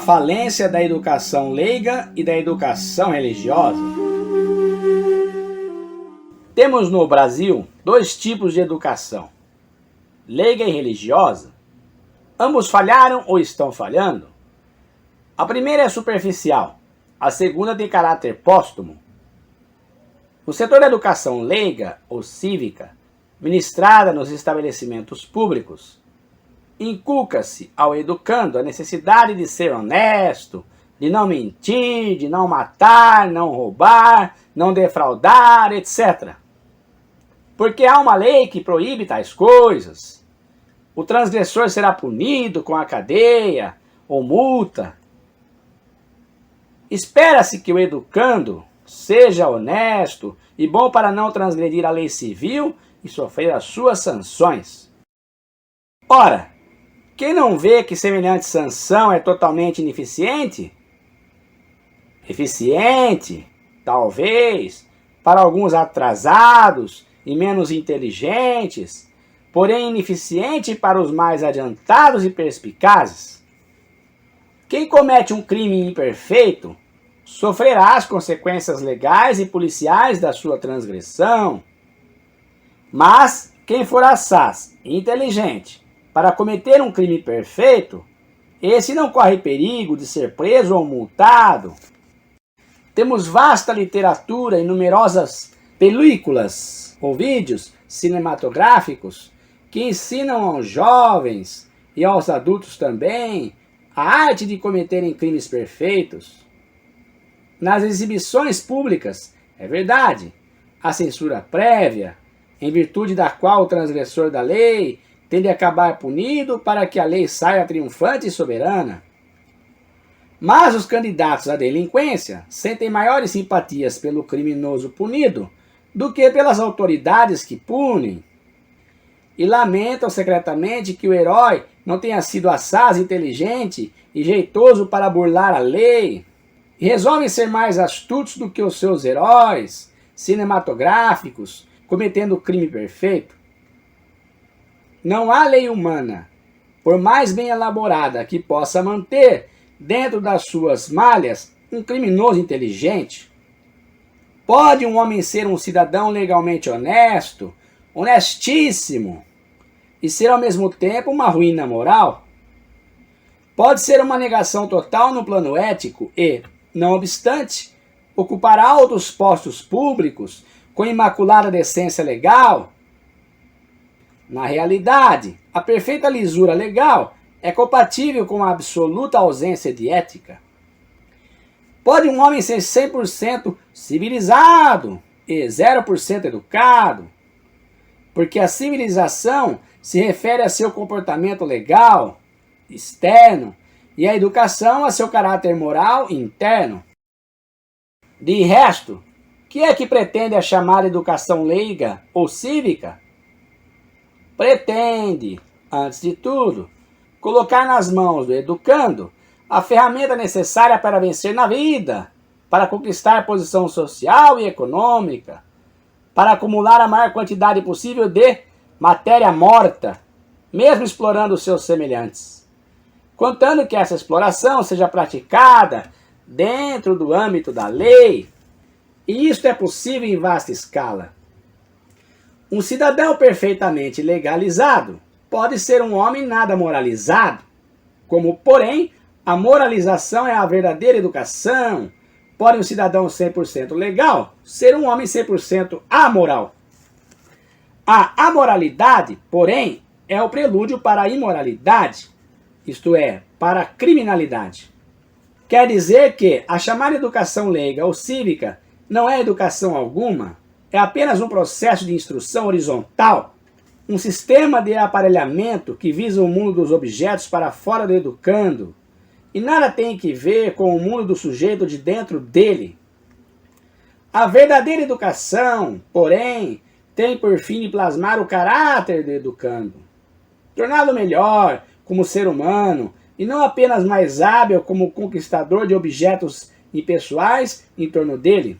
falência da educação leiga e da educação religiosa. Temos no Brasil dois tipos de educação, leiga e religiosa. Ambos falharam ou estão falhando? A primeira é superficial, a segunda tem caráter póstumo. No setor da educação leiga ou cívica, ministrada nos estabelecimentos públicos, inculca-se ao educando a necessidade de ser honesto, de não mentir, de não matar, não roubar, não defraudar, etc. Porque há uma lei que proíbe tais coisas. O transgressor será punido com a cadeia ou multa. Espera-se que o educando seja honesto e bom para não transgredir a lei civil e sofrer as suas sanções. Ora, quem não vê que semelhante sanção é totalmente ineficiente? Eficiente, talvez, para alguns atrasados e menos inteligentes, porém ineficiente para os mais adiantados e perspicazes. Quem comete um crime imperfeito sofrerá as consequências legais e policiais da sua transgressão. Mas quem for assaz e inteligente para cometer um crime perfeito, esse não corre perigo de ser preso ou multado. Temos vasta literatura e numerosas películas ou vídeos cinematográficos que ensinam aos jovens e aos adultos também a arte de cometerem crimes perfeitos. Nas exibições públicas, é verdade, há censura prévia, em virtude da qual o transgressor da lei tem de acabar punido para que a lei saia triunfante e soberana. Mas os candidatos à delinquência sentem maiores simpatias pelo criminoso punido do que pelas autoridades que punem. E lamentam secretamente que o herói não tenha sido assaz inteligente e jeitoso para burlar a lei. E resolvem ser mais astutos do que os seus heróis cinematográficos, cometendo o crime perfeito. Não há lei humana, por mais bem elaborada, que possa manter dentro das suas malhas um criminoso inteligente. Pode um homem ser um cidadão legalmente honesto, honestíssimo, e ser ao mesmo tempo uma ruína moral? Pode ser uma negação total no plano ético e, não obstante, ocupar altos postos públicos com imaculada decência legal? Na realidade, a perfeita lisura legal é compatível com a absoluta ausência de ética. Pode um homem ser 100% civilizado e 0% educado, porque a civilização se refere a seu comportamento legal, externo, e a educação a seu caráter moral interno. De resto, que é que pretende a chamada educação leiga ou cívica? Pretende, antes de tudo, colocar nas mãos do educando a ferramenta necessária para vencer na vida, para conquistar posição social e econômica, para acumular a maior quantidade possível de matéria morta, mesmo explorando os seus semelhantes, contando que essa exploração seja praticada dentro do âmbito da lei, e isto é possível em vasta escala. Um cidadão perfeitamente legalizado pode ser um homem nada moralizado, como, porém, a moralização é a verdadeira educação. Pode um cidadão 100% legal ser um homem 100% amoral. A amoralidade, porém, é o prelúdio para a imoralidade, isto é, para a criminalidade. Quer dizer que a chamada educação leiga ou cívica não é educação alguma, é apenas um processo de instrução horizontal, um sistema de aparelhamento que visa o mundo dos objetos para fora do educando, e nada tem que ver com o mundo do sujeito de dentro dele. A verdadeira educação, porém, tem por fim plasmar o caráter do educando, torná-lo melhor como ser humano e não apenas mais hábil como conquistador de objetos impessoais em torno dele.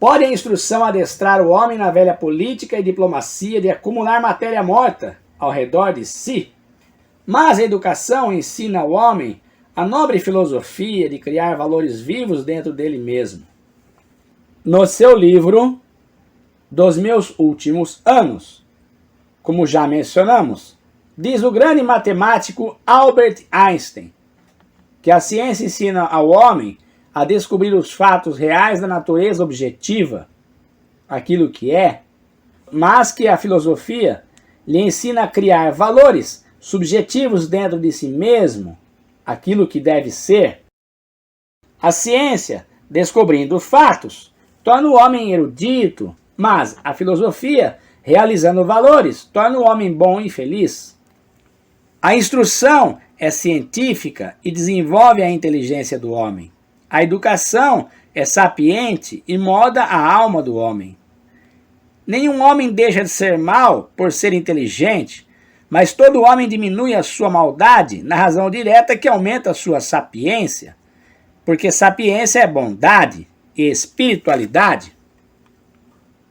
Pode a instrução adestrar o homem na velha política e diplomacia de acumular matéria morta ao redor de si, mas a educação ensina o homem a nobre filosofia de criar valores vivos dentro dele mesmo. No seu livro Dos Meus Últimos Anos, como já mencionamos, diz o grande matemático Albert Einstein que a ciência ensina ao homem a descobrir os fatos reais da natureza objetiva, aquilo que é, mas que a filosofia lhe ensina a criar valores subjetivos dentro de si mesmo, aquilo que deve ser. A ciência, descobrindo fatos, torna o homem erudito, mas a filosofia, realizando valores, torna o homem bom e feliz. A instrução é científica e desenvolve a inteligência do homem. A educação é sapiente e molda a alma do homem. Nenhum homem deixa de ser mau por ser inteligente, mas todo homem diminui a sua maldade na razão direta que aumenta a sua sapiência, porque sapiência é bondade e espiritualidade.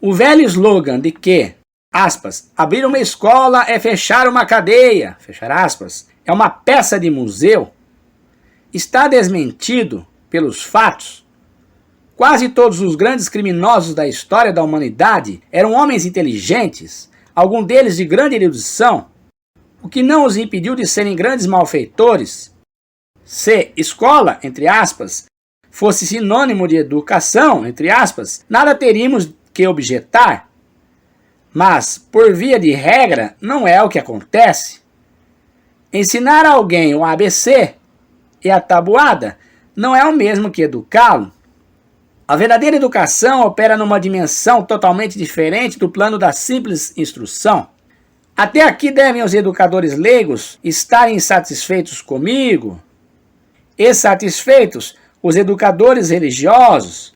O velho slogan de que, aspas, abrir uma escola é fechar uma cadeia, fechar aspas, é uma peça de museu, está desmentido pelos fatos. Quase todos os grandes criminosos da história da humanidade eram homens inteligentes, alguns deles de grande erudição, o que não os impediu de serem grandes malfeitores. Se escola, entre aspas, fosse sinônimo de educação, entre aspas, nada teríamos que objetar. Mas, por via de regra, não é o que acontece. Ensinar a alguém o ABC e a tabuada não é o mesmo que educá-lo. A verdadeira educação opera numa dimensão totalmente diferente do plano da simples instrução. Até aqui devem os educadores leigos estarem insatisfeitos comigo, e satisfeitos os educadores religiosos.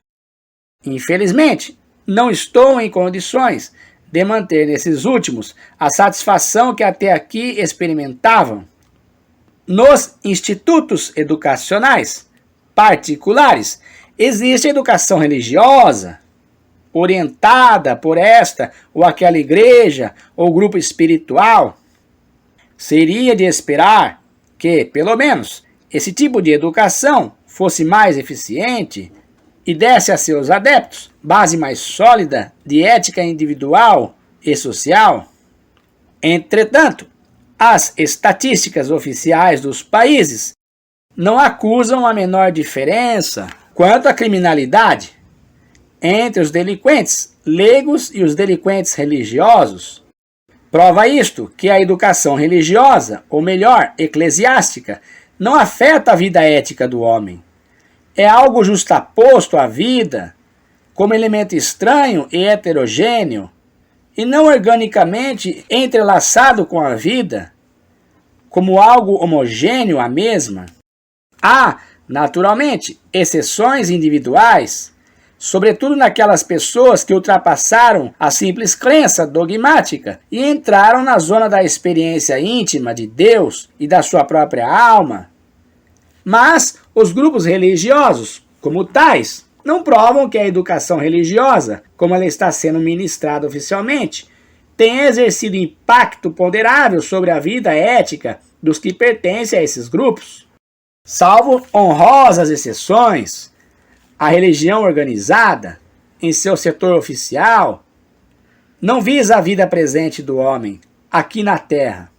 Infelizmente, não estou em condições de manter nesses últimos a satisfação que até aqui experimentavam. Nos institutos educacionais particulares existe educação religiosa, orientada por esta ou aquela igreja ou grupo espiritual. Seria de esperar que, pelo menos, esse tipo de educação fosse mais eficiente e desse a seus adeptos base mais sólida de ética individual e social. Entretanto, as estatísticas oficiais dos países não acusam a menor diferença quanto à criminalidade entre os delinquentes leigos e os delinquentes religiosos. Prova isto que a educação religiosa, ou melhor, eclesiástica, não afeta a vida ética do homem. É algo justaposto à vida, como elemento estranho e heterogêneo, e não organicamente entrelaçado com a vida, como algo homogêneo à mesma. Há, naturalmente, exceções individuais, sobretudo naquelas pessoas que ultrapassaram a simples crença dogmática e entraram na zona da experiência íntima de Deus e da sua própria alma. Mas os grupos religiosos, como tais, não provam que a educação religiosa, como ela está sendo ministrada oficialmente, tenha exercido impacto ponderável sobre a vida ética dos que pertencem a esses grupos. Salvo honrosas exceções, a religião organizada, em seu setor oficial, não visa a vida presente do homem, aqui na Terra,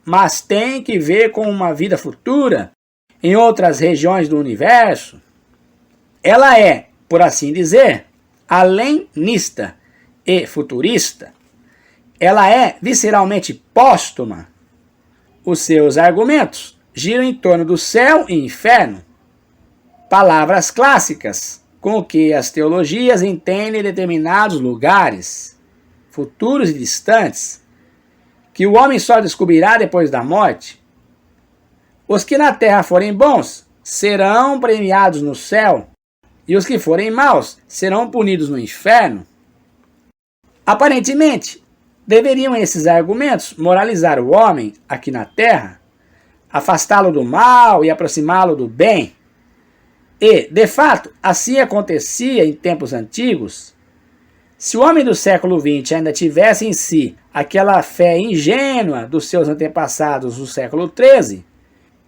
mas tem que ver com uma vida futura, em outras regiões do universo. Ela é, por assim dizer, alenista e futurista. Ela é visceralmente póstuma. Os seus argumentos giram em torno do céu e inferno. Palavras clássicas com que as teologias entendem determinados lugares, futuros e distantes, que o homem só descobrirá depois da morte. Os que na terra forem bons serão premiados no céu, e os que forem maus serão punidos no inferno. Aparentemente, deveriam esses argumentos moralizar o homem aqui na terra, afastá-lo do mal e aproximá-lo do bem. E, de fato, assim acontecia em tempos antigos. Se o homem do século XX ainda tivesse em si aquela fé ingênua dos seus antepassados do século XIII,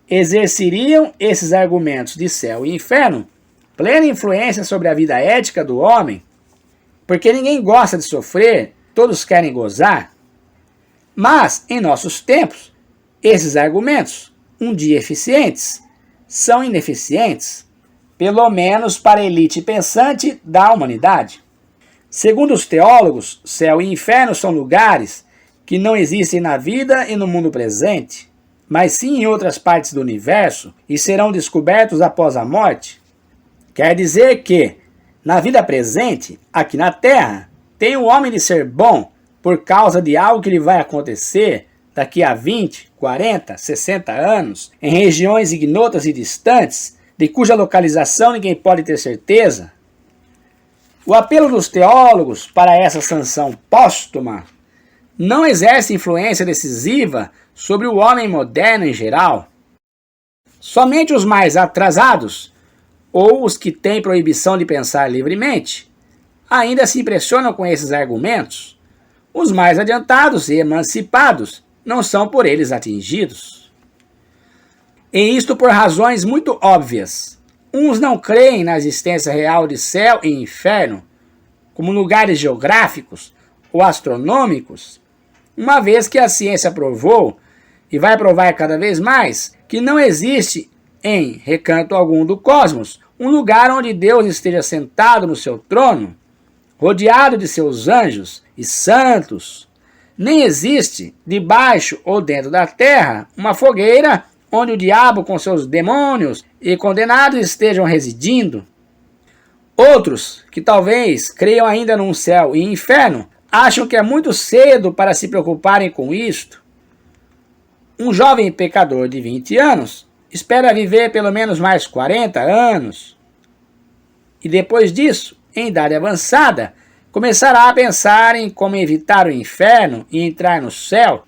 Exerceriam esses argumentos de céu e inferno plena influência sobre a vida ética do homem? Porque ninguém gosta de sofrer, todos querem gozar. Mas, em nossos tempos, esses argumentos, um dia eficientes, são ineficientes, pelo menos para a elite pensante da humanidade. Segundo os teólogos, céu e inferno são lugares que não existem na vida e no mundo presente, mas sim em outras partes do universo e serão descobertos após a morte. Quer dizer que, na vida presente, aqui na Terra, tem o homem de ser bom por causa de algo que lhe vai acontecer daqui a 20, 40, 60 anos, em regiões ignotas e distantes, de cuja localização ninguém pode ter certeza. O apelo dos teólogos para essa sanção póstuma não exerce influência decisiva sobre o homem moderno em geral. Somente os mais atrasados, ou os que têm proibição de pensar livremente, ainda se impressionam com esses argumentos. Os mais adiantados e emancipados não são por eles atingidos. E isto por razões muito óbvias. Uns não creem na existência real de céu e inferno, como lugares geográficos ou astronômicos, uma vez que a ciência provou, e vai provar cada vez mais, que não existe em recanto algum do cosmos um lugar onde Deus esteja sentado no seu trono, rodeado de seus anjos e santos. Nem existe, debaixo ou dentro da terra, uma fogueira onde o diabo com seus demônios e condenados estejam residindo. Outros, que talvez creiam ainda num céu e inferno, acham que é muito cedo para se preocuparem com isto. Um jovem pecador de 20 anos espera viver pelo menos mais 40 anos. E depois disso, em idade avançada, começará a pensar em como evitar o inferno e entrar no céu.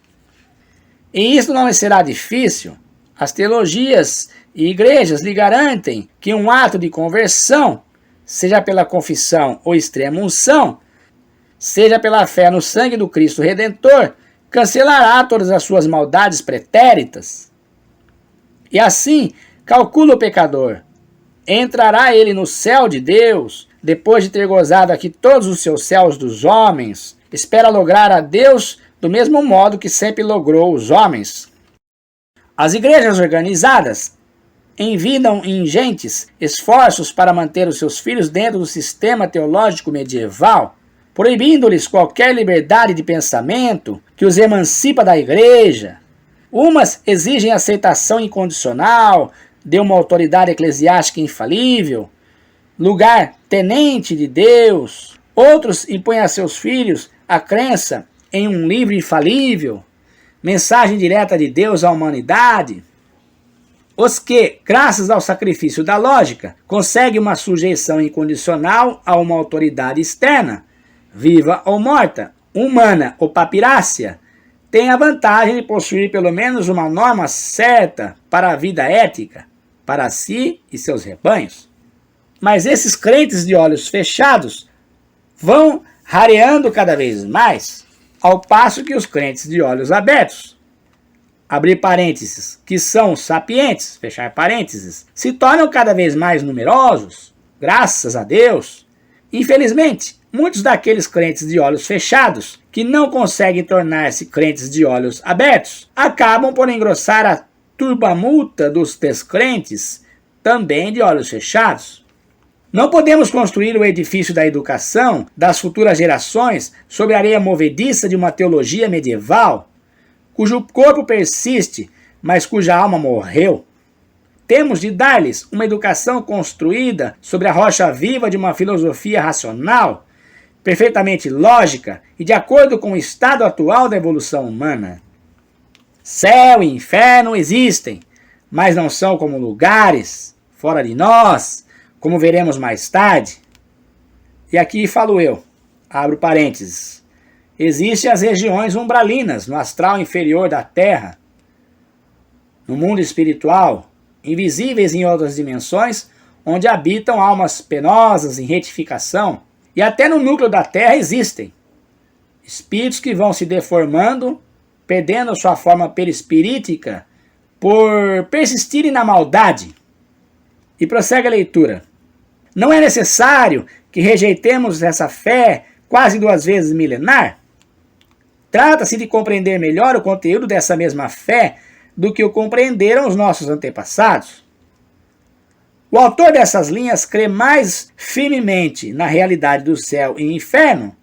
E isso não lhe será difícil. As teologias e igrejas lhe garantem que um ato de conversão, seja pela confissão ou extrema unção, seja pela fé no sangue do Cristo Redentor, cancelará todas as suas maldades pretéritas. E assim, calcula o pecador. Entrará ele no céu de Deus, depois de ter gozado aqui todos os seus céus dos homens. Espera lograr a Deus do mesmo modo que sempre logrou os homens. As igrejas organizadas envidam ingentes esforços para manter os seus filhos dentro do sistema teológico medieval, proibindo-lhes qualquer liberdade de pensamento que os emancipa da igreja. Umas exigem aceitação incondicional de uma autoridade eclesiástica infalível, lugar tenente de Deus. Outros impõem a seus filhos a crença em um livro infalível, mensagem direta de Deus à humanidade. Os que, graças ao sacrifício da lógica, conseguem uma sujeição incondicional a uma autoridade externa, viva ou morta, humana ou papirácea, têm a vantagem de possuir pelo menos uma norma certa para a vida ética, para si e seus rebanhos. Mas esses crentes de olhos fechados vão rareando cada vez mais, ao passo que os crentes de olhos abertos, abrir parênteses, que são sapientes, fechar parênteses, se tornam cada vez mais numerosos, graças a Deus. Infelizmente, muitos daqueles crentes de olhos fechados, que não conseguem tornar-se crentes de olhos abertos, acabam por engrossar a turbamulta dos descrentes, também de olhos fechados. Não podemos construir o edifício da educação das futuras gerações sobre a areia movediça de uma teologia medieval, cujo corpo persiste, mas cuja alma morreu. Temos de dar-lhes uma educação construída sobre a rocha viva de uma filosofia racional, perfeitamente lógica e de acordo com o estado atual da evolução humana. Céu e inferno existem, mas não são como lugares, fora de nós, como veremos mais tarde. E aqui falo eu, abro parênteses. Existem as regiões umbralinas no astral inferior da Terra, no mundo espiritual, invisíveis em outras dimensões, onde habitam almas penosas em retificação, e até no núcleo da Terra existem espíritos que vão se deformando, perdendo sua forma perispirítica por persistirem na maldade. E prossegue a leitura. Não é necessário que rejeitemos essa fé quase 2 vezes milenar? Trata-se de compreender melhor o conteúdo dessa mesma fé do que o compreenderam os nossos antepassados. O autor dessas linhas crê mais firmemente na realidade do céu e inferno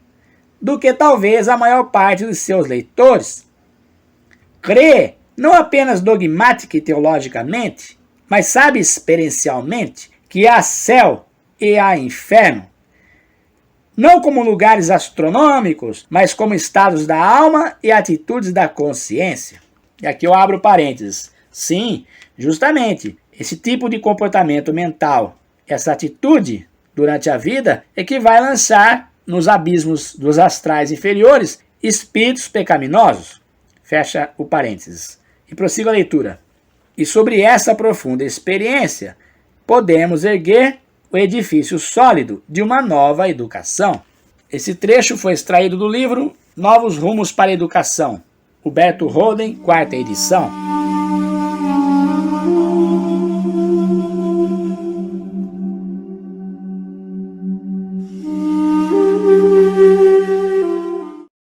do que talvez a maior parte de seus leitores. Crê não apenas dogmática e teologicamente, mas sabe experiencialmente que há céu e há inferno, não como lugares astronômicos, mas como estados da alma e atitudes da consciência. E aqui eu abro parênteses. Sim, justamente, esse tipo de comportamento mental, essa atitude durante a vida é que vai lançar nos abismos dos astrais inferiores espíritos pecaminosos. Fecha o parênteses. E prossiga a leitura. E sobre essa profunda experiência, podemos erguer o edifício sólido de uma nova educação. Esse trecho foi extraído do livro Novos Rumos para a Educação, Huberto Holden, 4ª edição.